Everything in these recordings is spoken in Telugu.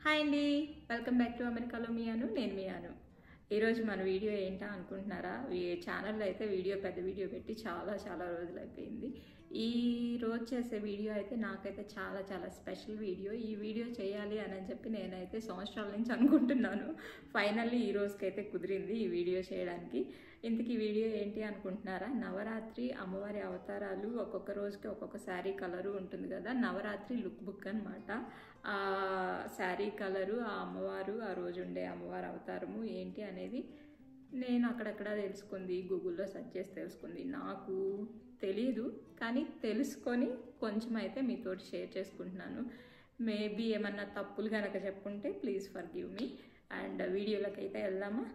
హాయ్ అండి, వెల్కమ్ బ్యాక్ టు అమెరికాలో మియాను. నేను మియాను. ఈరోజు మన వీడియో ఏంటా అనుకుంటున్నారా? ఈ ఛానల్లో అయితే పెద్ద వీడియో పెట్టి చాలా రోజులు అయిపోయింది. ఈ రోజు చేసే వీడియో అయితే నాకైతే చాలా స్పెషల్ వీడియో. ఈ వీడియో చేయాలి అని చెప్పి నేనైతే సంవత్సరాల నుంచి అనుకుంటున్నాను. ఫైనల్లీ ఈ రోజుకైతే కుదిరింది ఈ వీడియో చేయడానికి. ఇంతకీ వీడియో ఏంటి అనుకుంటున్నారా? నవరాత్రి అమ్మవారి అవతారాలు, ఒక్కొక్క రోజుకి ఒక్కొక్క శారీ కలరు ఉంటుంది కదా, నవరాత్రి లుక్ బుక్ అనమాట. ఆ శారీ కలరు, ఆ అమ్మవారు, ఆ రోజు ఉండే అమ్మవారి అవతారము ఏంటి అనేది నేను అక్కడక్కడ తెలుసుకుంది, గూగుల్లో సెర్చ్ చేసి తెలుసుకుంది. నాకు తెలీదు, కానీ తెలుసుకొని కొంచెం అయితే మీతోటి షేర్ చేసుకుంటున్నాను. మేబీ ఏమన్నా తప్పులు కనుక చెప్పుకుంటే ప్లీజ్ ఫర్గివ్ మీ. అండ్ వీడియోలోకి అయితే వెళ్దామా?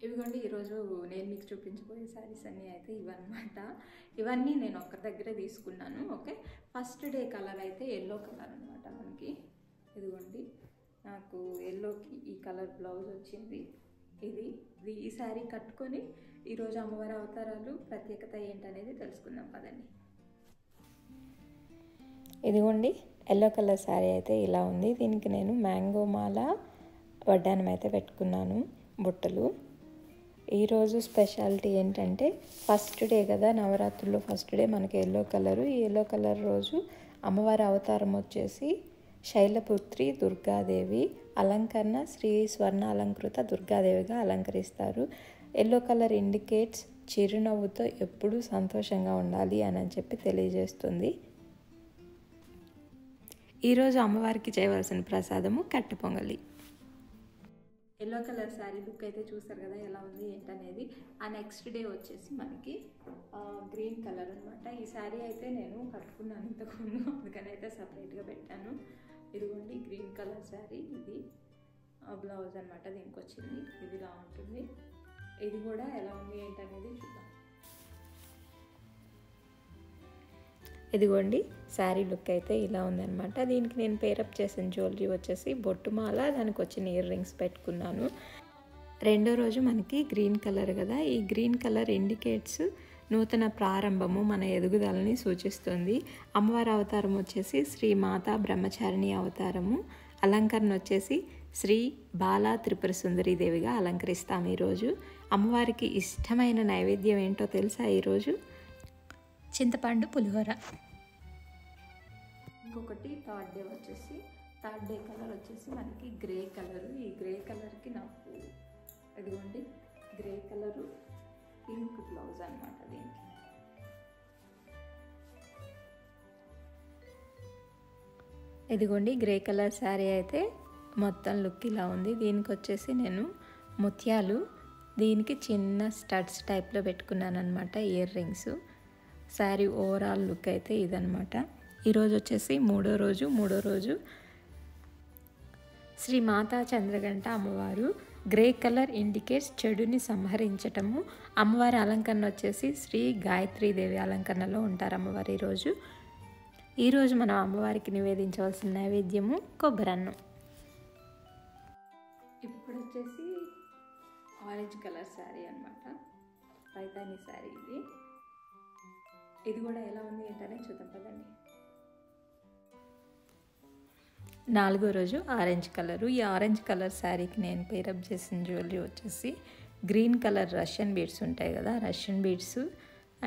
ఇవిగోండి, ఈరోజు నేను మీకు చూపించబోయే శారీస్ అన్నీ అయితే ఇవన్నమాట. ఇవన్నీ నేను ఒక్కరి దగ్గరే తీసుకున్నాను. ఓకే, ఫస్ట్ డే కలర్ అయితే ఎల్లో కలర్ అనమాట. మనకి ఇదిగోండి, నాకు ఎల్లోకి ఈ కలర్ బ్లౌజ్ వచ్చింది. ఈ శారీ కట్టుకొని ఈరోజు అమ్మవారి అవతారాలు ప్రత్యేకత ఏంటనేది తెలుసుకుందాం పదండి. ఇదిగోండి, ఎల్లో కలర్ శారీ అయితే ఇలా ఉంది. దీనికి నేను మ్యాంగో మాల వడ్డానం అయితే పెట్టుకున్నాను, బుట్టలు. ఈరోజు స్పెషాలిటీ ఏంటంటే ఫస్ట్ డే కదా, నవరాత్రుల్లో ఫస్ట్ డే మనకి ఎల్లో కలరు. ఈ ఎల్లో కలర్ రోజు అమ్మవారి అవతారం వచ్చేసి శైలపుత్రి దుర్గాదేవి, అలంకరణ శ్రీ స్వర్ణ అలంకృత దుర్గాదేవిగా అలంకరిస్తారు. ఎల్లో కలర్ ఇండికేట్స్ చిరునవ్వుతో ఎప్పుడూ సంతోషంగా ఉండాలి అని చెప్పి తెలియజేస్తుంది. ఈరోజు అమ్మవారికి చేయవలసిన ప్రసాదము కట్టె పొంగలి. ఎల్లో కలర్ శారీ లుక్ అయితే చూసారు కదా ఎలా ఉంది ఏంటనేది. ఆ నెక్స్ట్ డే వచ్చేసి మనకి గ్రీన్ కలర్ అనమాట. ఈ శారీ అయితే నేను కట్టుకున్నాను ఇంతకుముందు, అందుకని అయితే సపరేట్గా పెట్టాను. ఇదిగోండి, గ్రీన్ కలర్ శారీ. ఇది బ్లౌజ్ అనమాట, దీనికి వచ్చింది. ఇది ఇలా ఉంటుంది. ఇది కూడా ఎలా ఉంది ఏంటనేది చూద్దాం. ఇదిగోండి, శారీ లుక్ అయితే ఇలా ఉందన్నమాట. దీనికి నేను పేరప్ చేసిన జ్యువెలరీ వచ్చేసి బొట్టుమాల, దానికి వచ్చిన ఇయర్ రింగ్స్ పెట్టుకున్నాను. రెండో రోజు మనకి గ్రీన్ కలర్ కదా, ఈ గ్రీన్ కలర్ ఇండికేట్స్ నూతన ప్రారంభము, మన ఎదుగుదలని సూచిస్తుంది. అమ్మవారి అవతారం వచ్చేసి శ్రీ మాతా బ్రహ్మచారిణి అవతారము. అలంకరణ వచ్చేసి శ్రీ బాలా త్రిపుర సుందరి దేవిగా అలంకరిస్తాము ఈరోజు. అమ్మవారికి ఇష్టమైన నైవేద్యం ఏంటో తెలుసా? ఈరోజు చింతపండు పులిహోర. ఇంకొకటి థర్డ్ డే కలర్ వచ్చేసి మనకి గ్రే కలరు. ఈ గ్రే కలర్కి నాకు ఇదిగోండి, గ్రే కలరు పింక్ బ్లౌజ్ అనమాట. దీనికి ఇదిగోండి, గ్రే కలర్ శారీ అయితే మొత్తం లుక్ ఇలా ఉంది. దీనికి వచ్చేసి నేను ముత్యాలు, దీనికి చిన్న స్టడ్స్ టైప్లో పెట్టుకున్నాను అనమాట, ear rings. Sari overall look అయితే ఇదనమాట. ఈరోజు వచ్చేసి మూడో రోజు శ్రీ మాతా చంద్రగంట అమ్మవారు. గ్రే కలర్ ఇండికేట్స్ చెడుని సంహరించటము. అమ్మవారి అలంకరణ వచ్చేసి శ్రీ గాయత్రీదేవి అలంకరణలో ఉంటారు అమ్మవారు ఈరోజు మనం అమ్మవారికి నివేదించవలసిన నైవేద్యము కొబ్బరన్నం. ఇప్పుడు వచ్చేసి ఆరెంజ్ కలర్ శారీ అనమాట, పైతాని శారీ. ఇది కూడా ఎలా ఉంది ఏంటనే చూద్దాం పదండి. నాలుగో రోజు ఆరెంజ్ కలరు. ఈ ఆరెంజ్ కలర్ శారీకి నేను పేరప్ చేసిన జ్యువెలరీ వచ్చేసి గ్రీన్ కలర్ రష్యన్ బీడ్స్ ఉంటాయి కదా, రష్యన్ బీడ్స్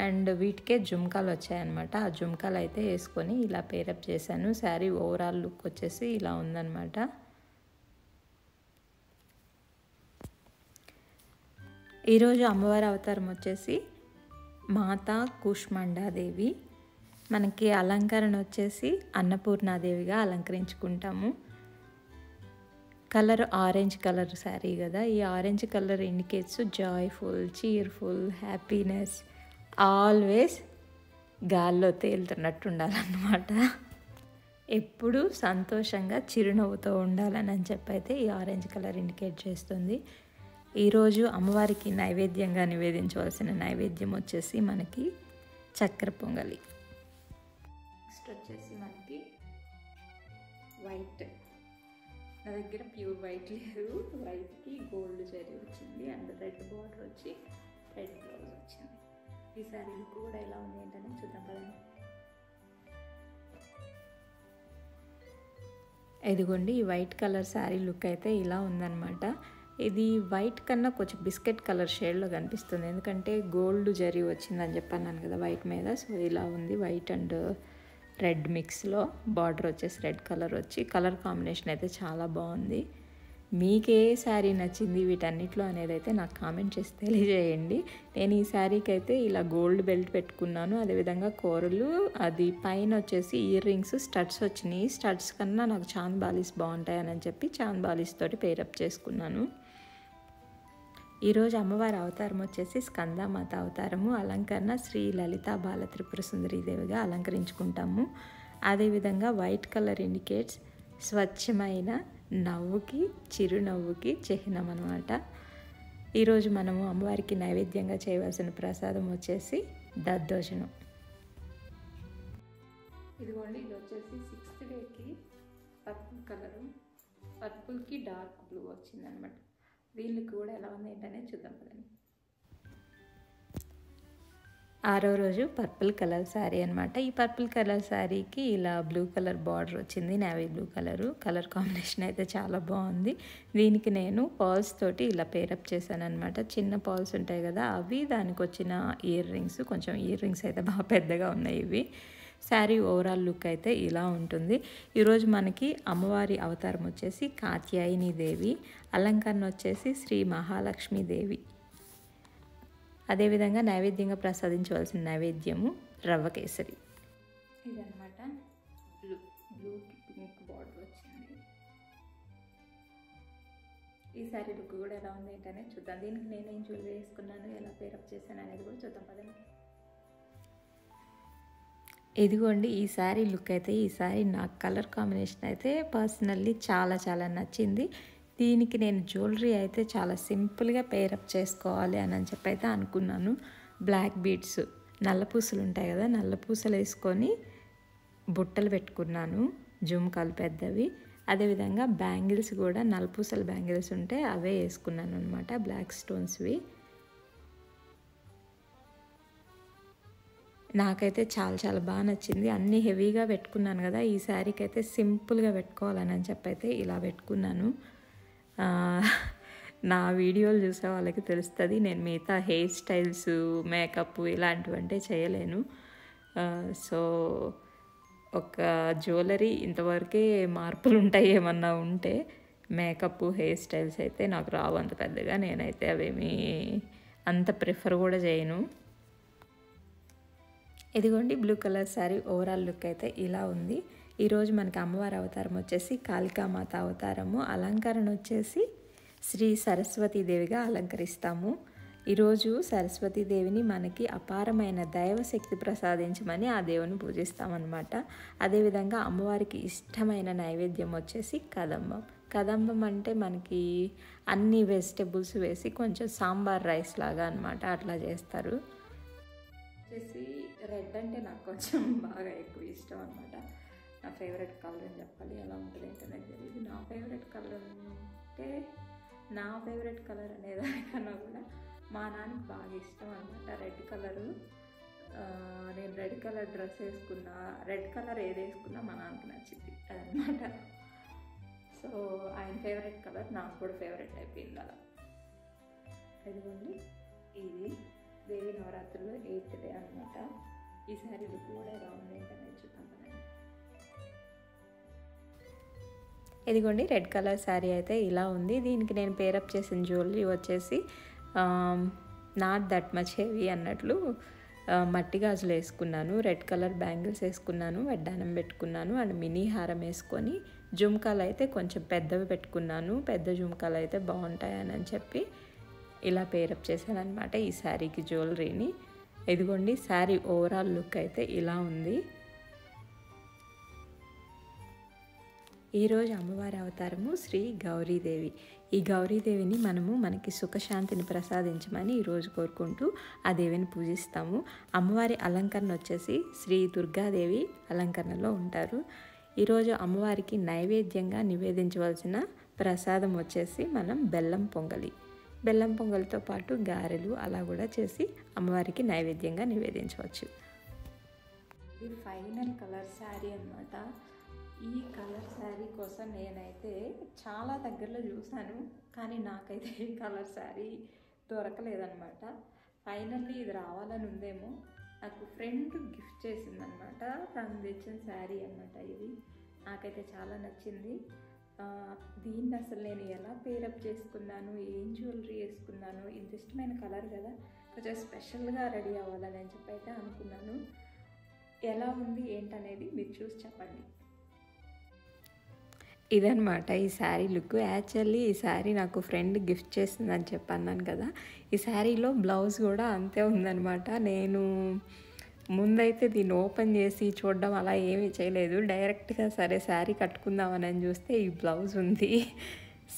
అండ్ వీటికే జుమ్కాలు వచ్చాయన్నమాట. ఆ జుమ్కాలు అయితే వేసుకొని ఇలా పేరప్ చేశాను. శారీ ఓవరాల్ లుక్ వచ్చేసి ఇలా ఉందన్నమాట. ఈరోజు అమ్మవారి అవతారం వచ్చేసి మాతా కూష్మాండాదేవి. మనకి అలంకరణ వచ్చేసి అన్నపూర్ణాదేవిగా అలంకరించుకుంటాము. కలర్ ఆరెంజ్ కలర్ శారీ కదా, ఈ orange colour indicates joyful, cheerful, happiness, always గాల్లో తేలుతున్నట్టు ఉండాలన్నమాట. ఎప్పుడూ సంతోషంగా చిరునవ్వుతో ఉండాలని చెప్పి అయితే ఈ ఆరెంజ్ కలర్ ఇండికేట్ చేస్తుంది. ఈరోజు అమ్మవారికి నైవేద్యంగా నివేదించవలసిన నైవేద్యం వచ్చేసి మనకి చక్కెర పొంగలి. నెక్స్ట్ వచ్చేసి మనకి వైట్. నా దగ్గర ప్యూర్ వైట్ లేదు, వైట్కి గోల్డ్ జరీ వచ్చింది అండ్ రెడ్ బార్డర్ వచ్చి రెడ్ బ్లౌజ్ వచ్చింది. ఈ శారీ లుక్ కూడా ఎలా ఉంది ఏంటనే చూద్దాం కదండి. ఇదిగోండి ఈ వైట్ కలర్ శారీ లుక్ అయితే ఇలా ఉందన్నమాట. ఇది వైట్ కన్నా కొంచెం బిస్కెట్ కలర్ షేడ్లో కనిపిస్తుంది, ఎందుకంటే గోల్డ్ జరీ వచ్చిందని చెప్పన్నాను కదా వైట్ మీద. సో ఇలా ఉంది, వైట్ అండ్ రెడ్ మిక్స్లో. బార్డర్ వచ్చేసి రెడ్ కలర్ వచ్చి, కలర్ కాంబినేషన్ అయితే చాలా బాగుంది. మీకే శారీ నచ్చింది వీటన్నిటిలో అనేది అయితే నాకు కామెంట్ చేసి తెలియజేయండి. నేను ఈ శారీకి అయితే ఇలా గోల్డ్ బెల్ట్ పెట్టుకున్నాను, అదేవిధంగా కూరలు, అది పైన వచ్చేసి ఇయర్ రింగ్స్ స్టడ్స్ వచ్చినాయి. స్టడ్స్ కన్నా నాకు చాంద్ బాలీస్ బాగుంటాయని చెప్పి చాంద్ బాలీస్ తోటి పేరప్ చేసుకున్నాను. ఈరోజు అమ్మవారి అవతారం వచ్చేసి స్కందమాత అవతారము. అలంకరణ శ్రీ లలితా బాల త్రిపుర సుందరీదేవిగా అలంకరించుకుంటాము. అదేవిధంగా వైట్ కలర్ ఇండికేట్స్ స్వచ్ఛమైన నవ్వుకి, చిరునవ్వుకి చిహ్నం అనమాట. ఈరోజు మనము అమ్మవారికి నైవేద్యంగా చేయవలసిన ప్రసాదం వచ్చేసి దద్దోజనం. ఇదిగోండి, ఇది వచ్చేసి 6th డేకి పర్పుల్ కలరు, పర్పుల్కి డార్క్ బ్లూ వచ్చిందనమాట. దీనికి కూడా ఎలా ఉంది ఏంటనే చూద్దాం కదండి. 6వ రోజు పర్పుల్ కలర్ శారీ అనమాట. ఈ పర్పుల్ కలర్ శారీకి ఇలా బ్లూ కలర్ బార్డర్ వచ్చింది, నేవీ బ్లూ కలర్ కాంబినేషన్ అయితే చాలా బాగుంది. దీనికి నేను పర్ల్స్ తోటి ఇలా పేరప్ చేశాను అనమాట. చిన్న పర్ల్స్ ఉంటాయి కదా అవి, దానికి వచ్చిన ఇయర్ రింగ్స్, కొంచెం ఇయర్ రింగ్స్ అయితే బాగా పెద్దగా ఉన్నాయి ఇవి. శారీ ఓవరాల్ లుక్ అయితే ఇలా ఉంటుంది. ఈరోజు మనకి అమ్మవారి అవతారం వచ్చేసి కాత్యాయని దేవి, అలంకరణ వచ్చేసి శ్రీ మహాలక్ష్మీదేవి. అదేవిధంగా నైవేద్యంగా ప్రసాదించవలసిన నైవేద్యము రవ్వ కేసరి. ఇదనమాట, బ్లూకి పింక్ బార్డర్ వచ్చింది. ఈ శారీ లుక్ కూడా ఎలా ఉంది ఏంటనే చూద్దాం. దీనికి నేనేం జ్యువెలరీ వేసుకున్నాను, ఎలా పేరప్ చేశాను అనేది కూడా చూద్దాం పదండి. ఇదిగోండి ఈ శారీ లుక్ అయితే, ఈ శారీ నాకు కలర్ కాంబినేషన్ అయితే పర్సనల్లీ చాలా చాలా నచ్చింది. దీనికి నేను జ్యువెలరీ అయితే చాలా సింపుల్గా పేరప్ చేసుకోవాలి అని చెప్పి అయితే అనుకున్నాను. బ్లాక్ బీడ్స్, నల్ల పూసలు ఉంటాయి కదా, నల్ల పూసలు వేసుకొని బుట్టలు పెట్టుకున్నాను, జుమ్కాలు పెద్దవి. అదేవిధంగా బ్యాంగిల్స్ కూడా నల్లపూసల బ్యాంగిల్స్ ఉంటే అవే వేసుకున్నాను అనమాట, బ్లాక్ స్టోన్స్వి. నాకైతే చాలా చాలా బాగా నచ్చింది. అన్నీ హెవీగా పెట్టుకున్నాను కదా, ఈ శారీకి అయితే సింపుల్గా పెట్టుకోవాలని చెప్పి అయితే ఇలా పెట్టుకున్నాను. నా వీడియోలు చూసే వాళ్ళకి తెలుస్తుంది, నేను మిగతా హెయిర్ స్టైల్స్, మేకప్ ఇలాంటివంటే చేయలేను. సో ఒక జ్యువెలరీ ఇంతవరకే మార్పులు ఉంటాయి ఏమన్నా ఉంటే, మేకప్, హెయిర్ స్టైల్స్ అయితే నాకు రావు అంత పెద్దగా. నేనైతే అవేమీ అంత ప్రిఫర్ కూడా చేయను. ఇదిగోండి blue colour sari overall look అయితే ఇలా ఉంది. ఈరోజు మనకి అమ్మవారి అవతారం వచ్చేసి కాళికామాత అవతారము. అలంకరణ వచ్చేసి శ్రీ సరస్వతీదేవిగా అలంకరిస్తాము. ఈరోజు సరస్వతీదేవిని మనకి అపారమైన దైవశక్తి ప్రసాదించమని ఆ దేవుని పూజిస్తామన్నమాట. అదేవిధంగా అమ్మవారికి ఇష్టమైన నైవేద్యం వచ్చేసి కదంబం. కదంబం అంటే మనకి అన్ని వెజిటబుల్స్ వేసి కొంచెం సాంబార్ రైస్ లాగా అనమాట, అట్లా చేస్తారు. వచ్చేసి రెడ్ అంటే నాకు కొంచెం బాగా ఎక్కువ ఇష్టం అనమాట. నా ఫేవరెట్ కలర్ అని చెప్పాలి, ఎలా ఉంటుంది ఏంటో నాకు తెలియదు. నా ఫేవరెట్ కలర్ అంటే, నా ఫేవరెట్ కలర్ అనేదానికన్నా కూడా మా నాన్నకి బాగా ఇష్టం అనమాట రెడ్ కలరు. నేను రెడ్ కలర్ డ్రెస్ వేసుకున్నా, రెడ్ కలర్ ఏది వేసుకున్నా మా నాన్నకి నచ్చింది అదనమాట. సో ఆయన ఫేవరెట్ కలర్ నాకు కూడా ఫేవరెట్ అయిపోయింది అలా. ఇదిగోండి, ఇది దేవి నవరాత్రుల్లో 8th డే అనమాట. ఈ శారీ లుక్ కూడా ఎలా ఉంది ఏంటనే చూద్దాం. ఇదిగోండి రెడ్ కలర్ శారీ అయితే ఇలా ఉంది. దీనికి నేను పేరప్ చేసిన జ్యువెలరీ వచ్చేసి నాట్ దట్ మచ్ హెవీ అన్నట్లు మట్టి గాజులు వేసుకున్నాను, రెడ్ కలర్ బ్యాంగిల్స్ వేసుకున్నాను, వడ్డానం పెట్టుకున్నాను, అండ్ మినీ హారం వేసుకొని జుమ్కాలు అయితే కొంచెం పెద్దవి పెట్టుకున్నాను. పెద్ద జుమ్కాలు అయితే బాగుంటాయని చెప్పి ఇలా పేరప్ చేశాను అనమాట ఈ శారీకి జ్యువెలరీని. ఇదిగోండి శారీ ఓవరాల్ లుక్ అయితే ఇలా ఉంది. ఈరోజు అమ్మవారి అవతారము శ్రీ గౌరీదేవి. ఈ గౌరీదేవిని మనకి సుఖశాంతిని ప్రసాదించమని ఈరోజు కోరుకుంటూ ఆ దేవిని పూజిస్తాము. అమ్మవారి అలంకరణ వచ్చేసి శ్రీ దుర్గాదేవి అలంకరణలో ఉంటారు. ఈరోజు అమ్మవారికి నైవేద్యంగా నివేదించవలసిన ప్రసాదం వచ్చేసి మనం బెల్లం పొంగలి. బెల్లం పొంగలితో పాటు గారెలు అలా కూడా చేసి అమ్మవారికి నైవేద్యంగా నివేదించవచ్చు. ఇది ఫైనల్ కలర్ శారీ అన్నమాట. ఈ కలర్ శారీ కోసం నేనైతే చాలా దగ్గరలో చూశాను, కానీ నాకైతే ఈ కలర్ శారీ దొరకలేదన్నమాట. ఫైనల్లీ ఇది రావాలని ఉందేమో. నాకు ఫ్రెండ్ గిఫ్ట్ చేసిందనమాట, తను తెచ్చిన శారీ అన్నమాట ఇది. నాకైతే చాలా నచ్చింది. దీన్ని అసలు నేను ఎలా పేరప్ చేసుకున్నాను, ఏం జ్యువెలరీ వేసుకున్నాను, ఇంత ఇష్టమైన కలర్ కదా, కొంచెం స్పెషల్గా రెడీ అవ్వాలని చెప్పి అయితే అనుకున్నాను. ఎలా ఉంది ఏంటనేది మీరు చూసి చెప్పండి. ఇదనమాట ఈ శారీ లుక్. యాక్చువల్లీ ఈ శారీ నాకు ఫ్రెండ్ గిఫ్ట్ చేసిందని చెప్పన్నాను కదా, ఈ శారీలో బ్లౌజ్ కూడా అంతే ఉందనమాట. నేను ముందైతే దీన్ని ఓపెన్ చేసి చూడడం అలా ఏమీ చేయలేదు, డైరెక్ట్గా సరే శారీ కట్టుకుందామని చూస్తే ఈ బ్లౌజ్ ఉంది.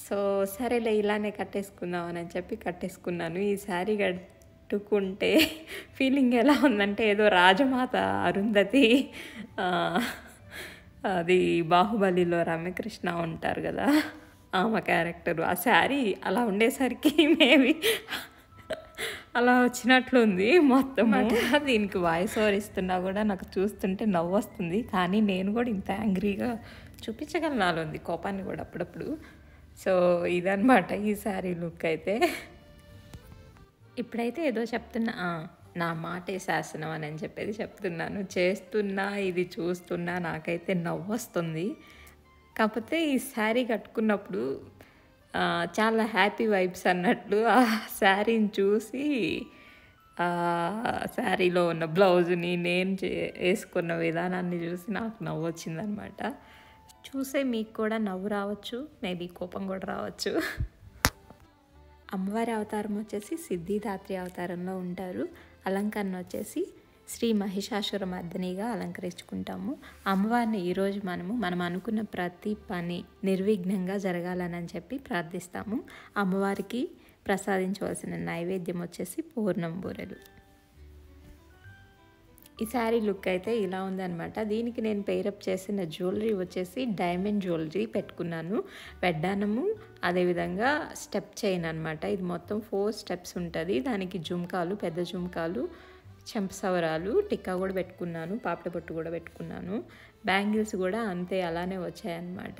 సో సరేలే ఇలానే కట్టేసుకుందామని చెప్పి కట్టేసుకున్నాను. ఈ శారీ కట్టుకుంటే ఫీలింగ్ ఎలా ఉందంటే ఏదో రాజమాత అరుంధతి, అది బాహుబలిలో రమ్యకృష్ణ ఉంటారు కదా ఆమె క్యారెక్టర్, ఆ శారీ అలా ఉండేసరికి మేబీ అలా వచ్చినట్లుంది మొత్తం. దీనికి వాయిస్ ఓవర్ ఇస్తున్నా కూడా నాకు చూస్తుంటే నవ్వు వస్తుంది, కానీ నేను కూడా ఇంత యాంగ్రీగా చూపించగలను, నాలో ఉంది కోపాన్ని కూడా అప్పుడప్పుడు. సో ఇదనమాట ఈ శారీ లుక్ అయితే. ఇప్పుడైతే ఏదో చెప్తున్నా, నా మాటే శాసనం అని చెప్పేది చెప్తున్నాను. చేస్తున్నా ఇది చూస్తున్నా నాకైతే నవ్వు వస్తుంది. కాకపోతే ఈ శారీ కట్టుకున్నప్పుడు చాలా హ్యాపీ వైబ్స్ అన్నట్లు ఆ శారీని చూసి, శారీలో ఉన్న బ్లౌజ్ని నేను వేసుకున్న విధానాన్ని చూసి నాకు నవ్వు వచ్చిందనమాట. చూసే మీకు కూడా నవ్వు రావచ్చు, మేబీ కోపం కూడా రావచ్చు. అమ్మవారి అవతారం వచ్చేసి సిద్ధిదాత్రి అవతారంలో ఉంటారు. అలంకరణ వచ్చేసి శ్రీ మహిషాసుర మర్దినిగా అలంకరించుకుంటాము. అమ్మవారిని ఈరోజు మనం అనుకున్న ప్రతి పని నిర్విఘ్నంగా జరగాలని చెప్పి ప్రార్థిస్తాము. అమ్మవారికి ప్రసాదించవలసిన నైవేద్యం వచ్చేసి పూర్ణం బూరెలు. ఈ శారీ లుక్ అయితే ఇలా ఉందన్నమాట. దీనికి నేను పేరప్ చేసిన జ్యువెలరీ వచ్చేసి డైమండ్ జ్యువెలరీ పెట్టుకున్నాను. వెడ్డానము, అదేవిధంగా స్టెప్ చైన్ అనమాట. ఇది మొత్తం 4 స్టెప్స్ ఉంటుంది. దానికి జుమ్కాలు, పెద్ద జుమ్కాలు, చెంపసవరాలు, టిక్కా కూడా పెట్టుకున్నాను, పాపడ బొట్టు కూడా పెట్టుకున్నాను. బ్యాంగిల్స్ కూడా అంతే అలానే వచ్చాయన్నమాట.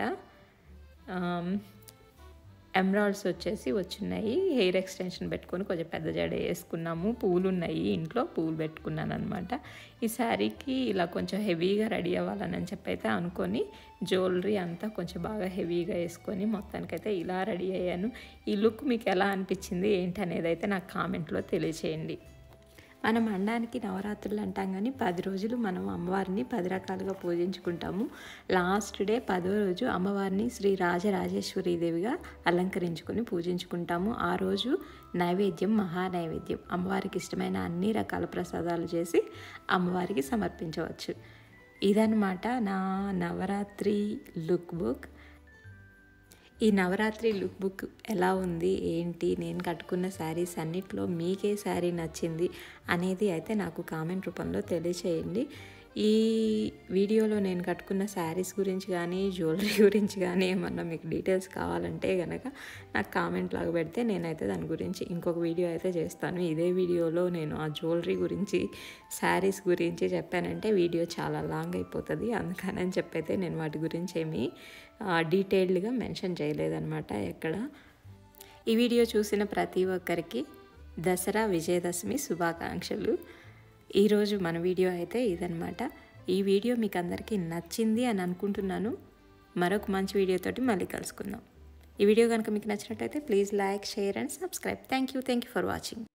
ఎమరాల్డ్స్ వచ్చేసి వచ్చినాయి. హెయిర్ ఎక్స్టెన్షన్ పెట్టుకొని కొంచెం పెద్ద జడ వేసుకున్నాము. పూలు ఉన్నాయి ఇంట్లో, పూలు పెట్టుకున్నాను అనమాట. ఈ శారీకి ఇలా కొంచెం హెవీగా రెడీ అవ్వాలని చెప్పి అయితే అనుకొని జ్యువెలరీ అంతా కొంచెం బాగా హెవీగా వేసుకొని మొత్తానికైతే ఇలా రెడీ అయ్యాను. ఈ లుక్ మీకు ఎలా అనిపించింది ఏంటనేది అయితే నాకు కామెంట్లో తెలియచేయండి. మనం అనడానికి నవరాత్రులు అంటాం, కానీ 10 రోజులు మనం అమ్మవారిని 10 రకాలుగా పూజించుకుంటాము. లాస్ట్ డే 10వ రోజు అమ్మవారిని శ్రీ రాజరాజేశ్వరీదేవిగా అలంకరించుకొని పూజించుకుంటాము. ఆ రోజు నైవేద్యం, మహానైవేద్యం, అమ్మవారికి ఇష్టమైన అన్ని రకాల ప్రసాదాలు చేసి అమ్మవారికి సమర్పించవచ్చు. ఇదన్నమాట నా నవరాత్రి లుక్ బుక్. ఈ నవరాత్రి లుక్ బుక్ ఎలా ఉంది ఏంటి, నేను కట్టుకున్న శారీస్ అన్నిట్లో మీకే శారీ నచ్చింది అనేది అయితే నాకు కామెంట్ రూపంలో తెలియచేయండి. ఈ వీడియోలో నేను కట్టుకున్న శారీస్ గురించి కానీ జ్యువెలరీ గురించి కానీ ఏమన్నా మీకు డీటెయిల్స్ కావాలంటే కనుక నాకు కామెంట్ లాగా పెడితే నేనైతే దాని గురించి ఇంకొక వీడియో అయితే చేస్తాను. ఇదే వీడియోలో నేను ఆ జ్యువెలరీ గురించి, శారీస్ గురించి చెప్పానంటే వీడియో చాలా లాంగ్ అయిపోతుంది. అందుకని చెప్పైతే నేను వాటి గురించి ఏమీ డీటెయిల్డ్గా మెన్షన్ చేయలేదన్నమాట ఎక్కడ. ఈ వీడియో చూసిన ప్రతి ఒక్కరికి దసరా విజయదశమి శుభాకాంక్షలు. ఈరోజు మన వీడియో అయితే ఇదన్నమాట. ఈ వీడియో మీకు అందరికీ నచ్చింది అని అనుకుంటున్నాను. మరొక మంచి వీడియోతోటి మళ్ళీ కలుసుకుందాం. ఈ వీడియో కనుక మీకు నచ్చినట్టయితే please like, share and subscribe. Thank you for watching.